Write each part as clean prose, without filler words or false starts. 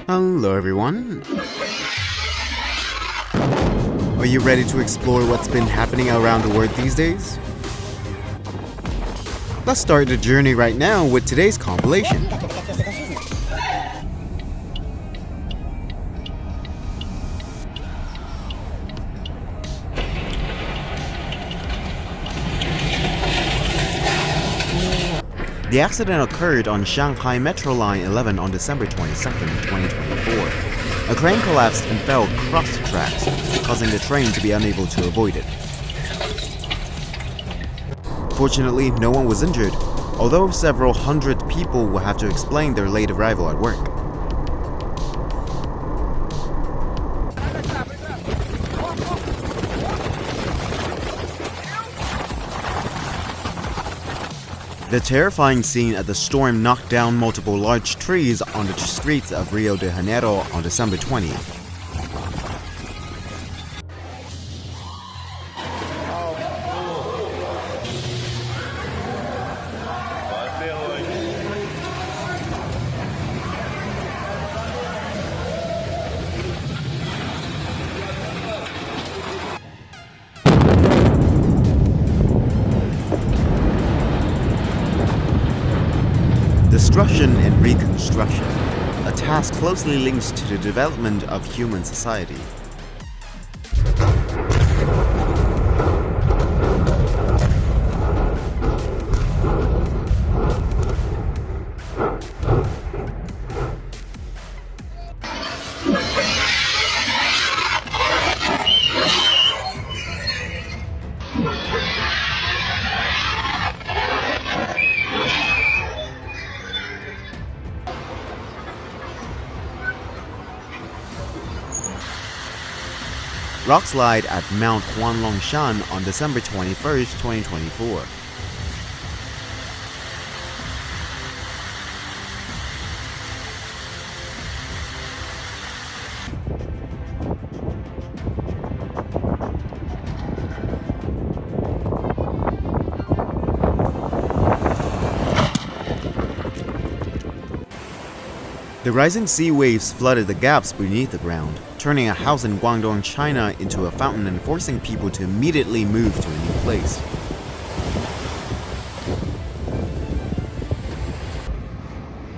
Hello everyone. Are you ready to explore what's been happening around the world these days? Let's start the journey right now with today's compilation. The accident occurred on Shanghai Metro Line 11 on December 22, 2024. A crane collapsed and fell across the tracks, causing the train to be unable to avoid it. Fortunately, no one was injured, although several hundred people will have to explain their late arrival at work. The terrifying scene at the storm knocked down multiple large trees on the streets of Rio de Janeiro on December 20th. Destruction and reconstruction, a task closely linked to the development of human society. Rock slide at Mount Huanlongshan on December 21, 2024. The rising sea waves flooded the gaps beneath the ground, turning a house in Guangdong, China into a fountain and forcing people to immediately move to a new place.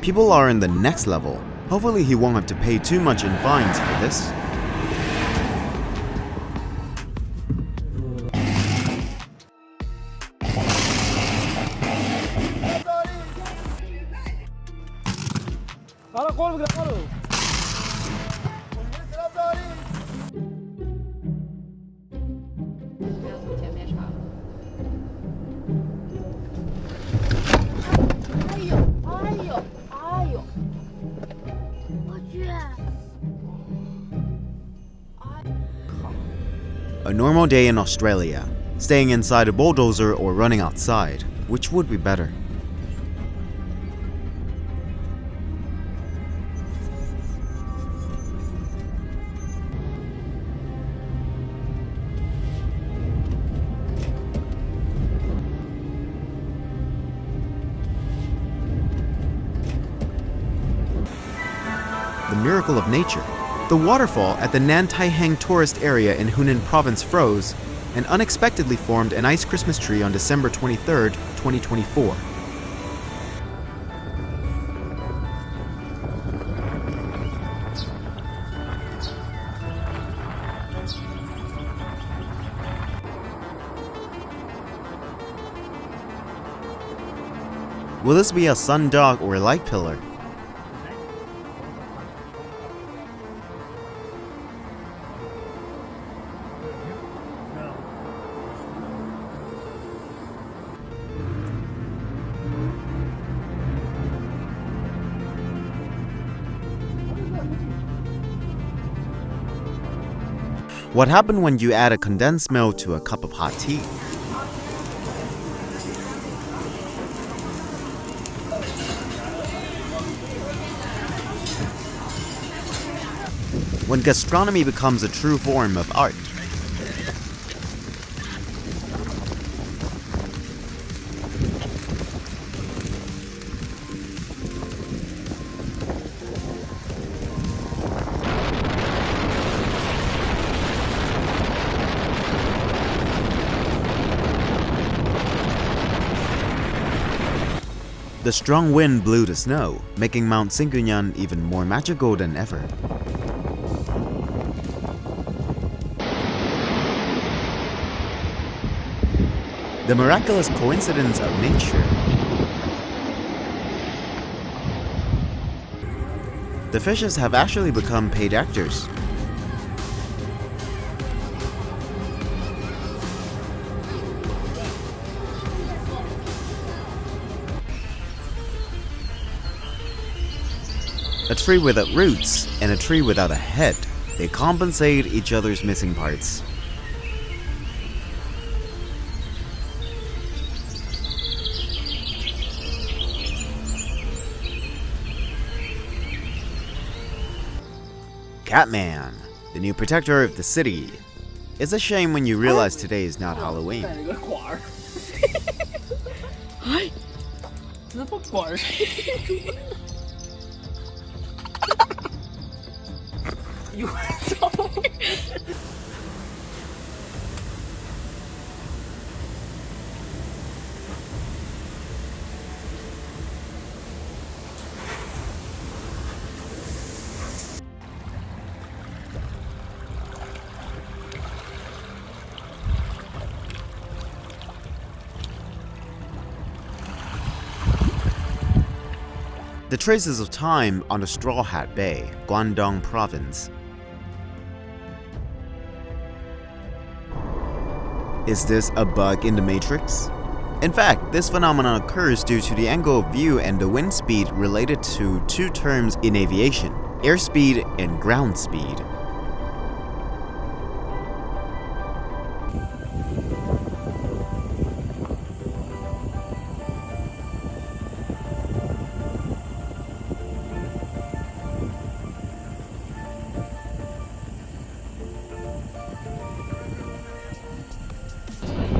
People are in the next level. Hopefully he won't have to pay too much in fines for this. A normal day in Australia, staying inside a bulldozer or running outside, which would be better? The miracle of nature. The waterfall at the Nantaihang tourist area in Hunan province froze and unexpectedly formed an ice Christmas tree on December 23, 2024. Will this be a sundial or a light pillar? What happened when you add a condensed milk to a cup of hot tea? When gastronomy becomes a true form of art. The strong wind blew the snow, making Mount Singunyan even more magical than ever. The miraculous coincidence of nature. The fishes have actually become paid actors. A tree without roots and a tree without a head. They compensate each other's missing parts. Catman, the new protector of the city. It's a shame when you realize today is not Halloween. The traces of time on the Straw Hat Bay, Guangdong Province. Is this a bug in the Matrix? In fact, this phenomenon occurs due to the angle of view and the wind speed related to two terms in aviation: airspeed and ground speed.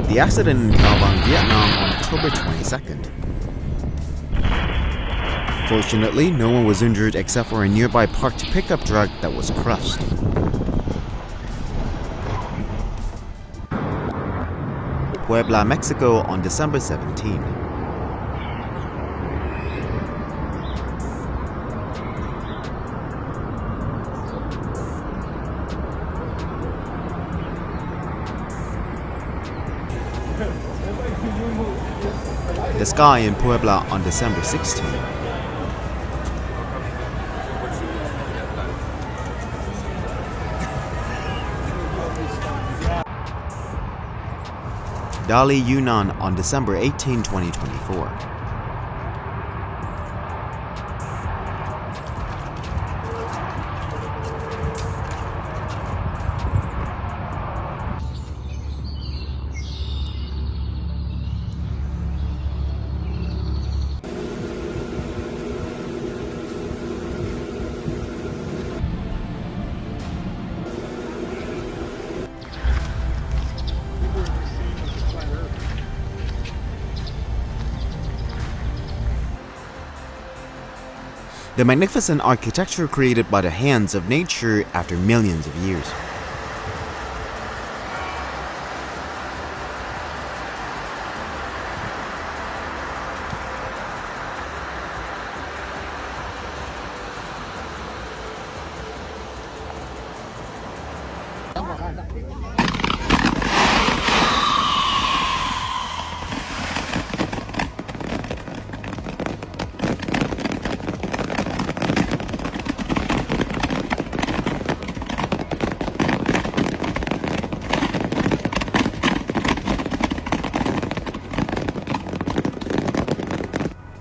The accident in Cao Bang, Vietnam on October 22nd. Fortunately, no one was injured except for a nearby parked pickup truck that was crushed. Puebla, Mexico on December 17. The sky in Puebla on December 16. Dali, Yunnan on December 18, 2024. The magnificent architecture created by the hands of nature after millions of years.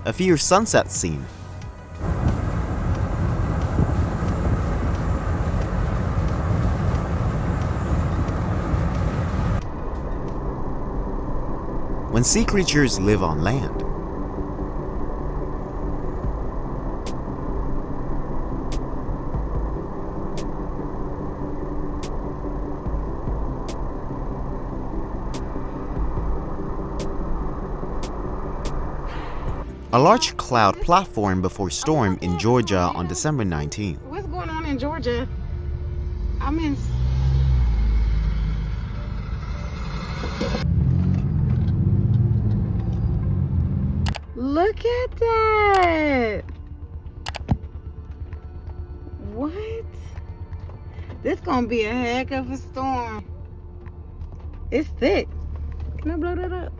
A fierce sunset scene. When sea creatures live on land. A large cloud platform before storm in Georgia on December 19. What's going on in Georgia? I'm in. Look at that. What? This gonna be a heck of a storm. It's thick. Can I blow that up?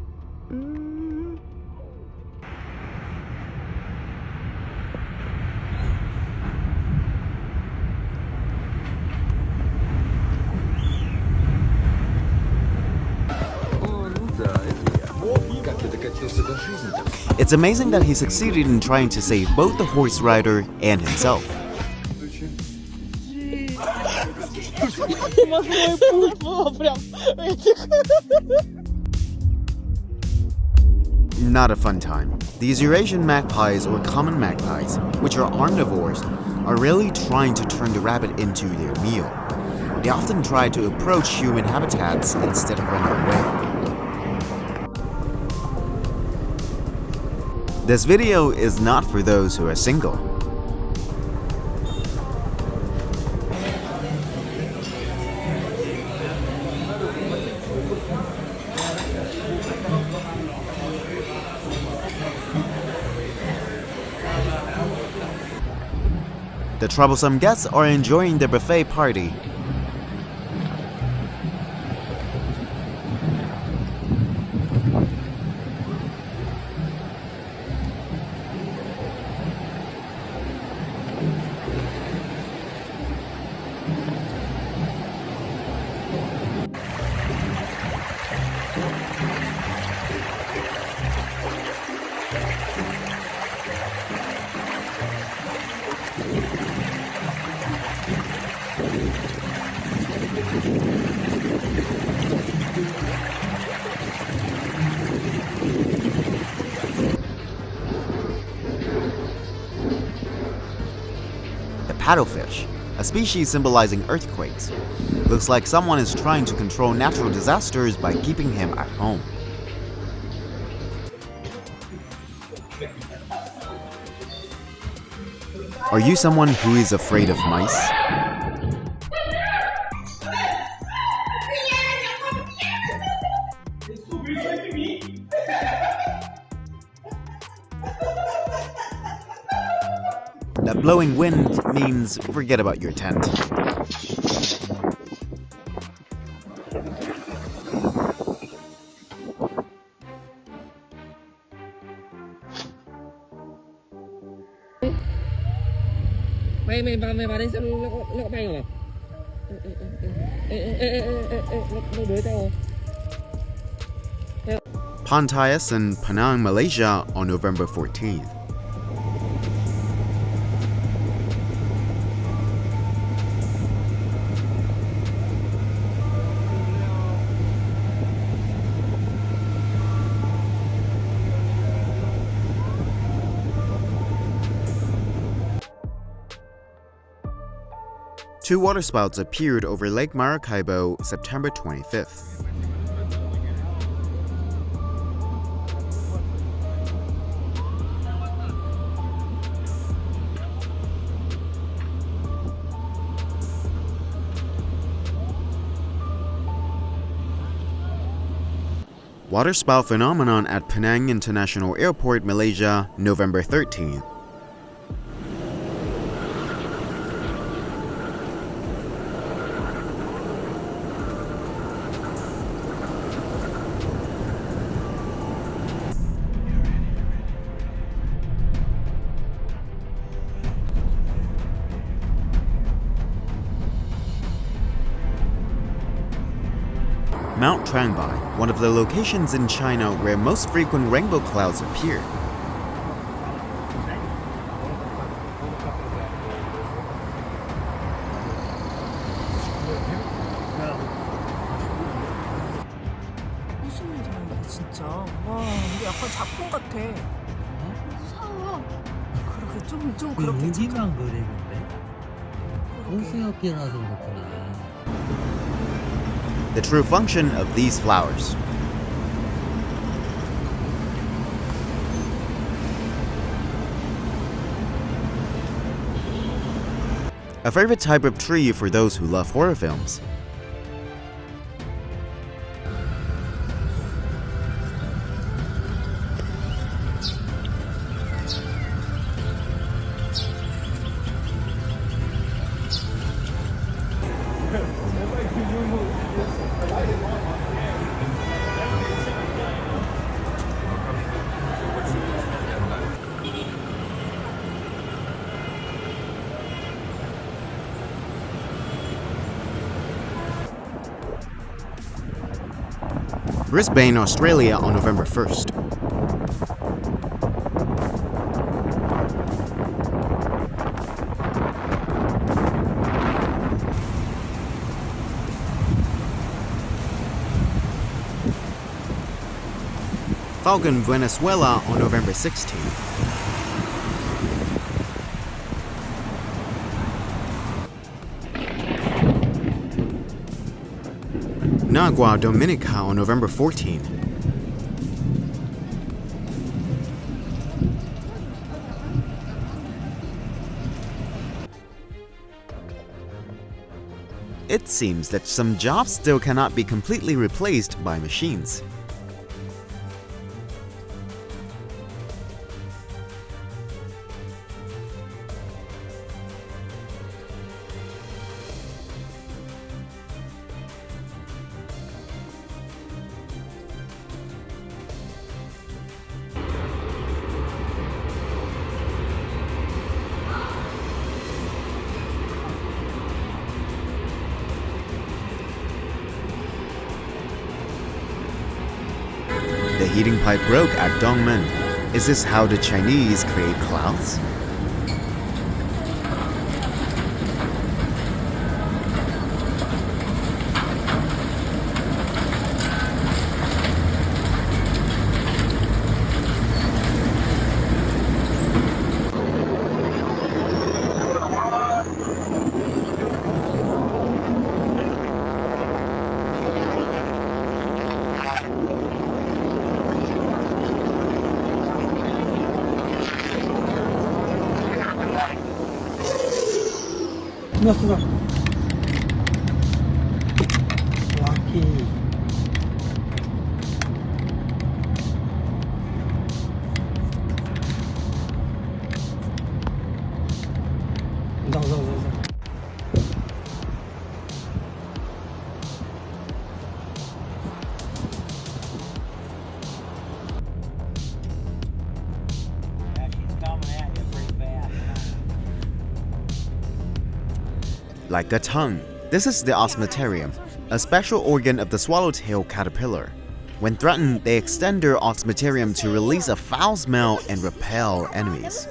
It's amazing that he succeeded in trying to save both the horse rider and himself. Not a fun time. These Eurasian magpies, or common magpies, which are omnivores, are really trying to turn the rabbit into their meal. They often try to approach human habitats instead of running away. This video is not for those who are single. The troublesome guests are enjoying the buffet party. Paddlefish, a species symbolizing earthquakes. Looks like someone is trying to control natural disasters by keeping him at home. Are you someone who is afraid of mice? That blowing wind means forget about your tent. Mày vào đây xem nó có bay không à? Nó đuổi tao. Pontius in Penang, Malaysia on November 14th. Two waterspouts appeared over Lake Maracaibo September 25th. Waterspout phenomenon at Penang International Airport, Malaysia, November 13th. Mount Trangbai, one of the locations in China where most frequent rainbow clouds appear. 무슨 일이야 이게 진짜. 와 이게 약간 작품 같아. 무서워. 그렇게 좀 그렇게 여기만 그래 근데 호수역이라서 그렇구나. The true function of these flowers. A favorite type of tree for those who love horror films. Brisbane, Australia on November 1st. Falcon, Venezuela on November 16th. Nagua, Dominica on November 14. It seems that some jobs still cannot be completely replaced by machines. The heating pipe broke at Dongmen. Is this how the Chinese create clouds? Like a tongue. This is the osmeterium, a special organ of the swallowtail caterpillar. When threatened, they extend their osmeterium to release a foul smell and repel enemies.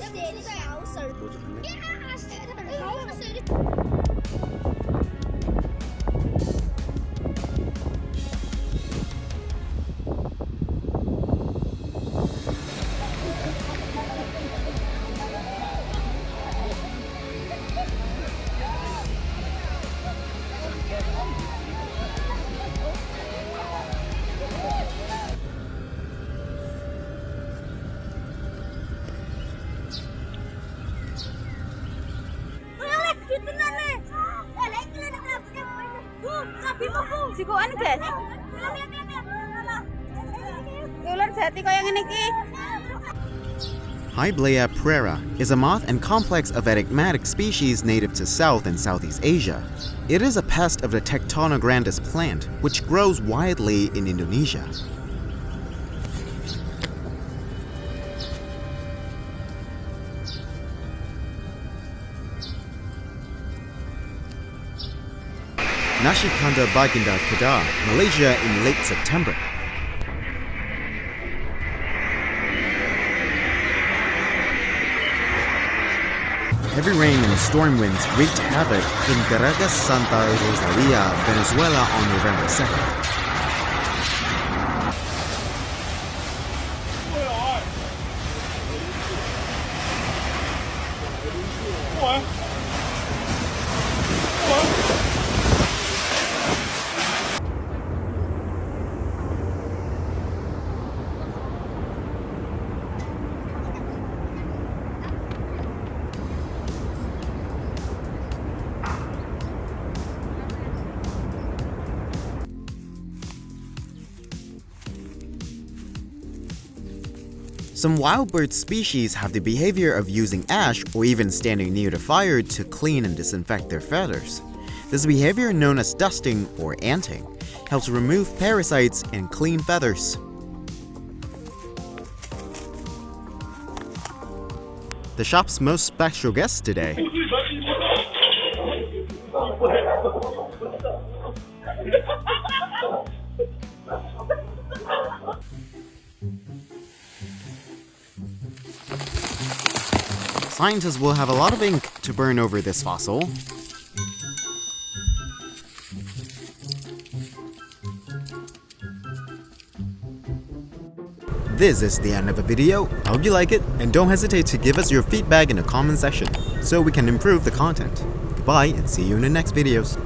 Hyblea prera is a moth and complex of enigmatic species native to South and Southeast Asia. It is a pest of the Tectonograndis plant, which grows widely in Indonesia. Nashikanda Baginda Kedah, Malaysia in late September. Heavy rain and storm winds wreaked havoc in Caracas, Santa Rosalia, Venezuela on November 2nd. Some wild bird species have the behavior of using ash or even standing near the fire to clean and disinfect their feathers. This behavior, known as dusting or anting, helps remove parasites and clean feathers. The shop's most special guest today. Scientists will have a lot of ink to burn over this fossil. This is the end of the video. I hope you like it, and don't hesitate to give us your feedback in the comment section so we can improve the content. Goodbye and see you in the next videos.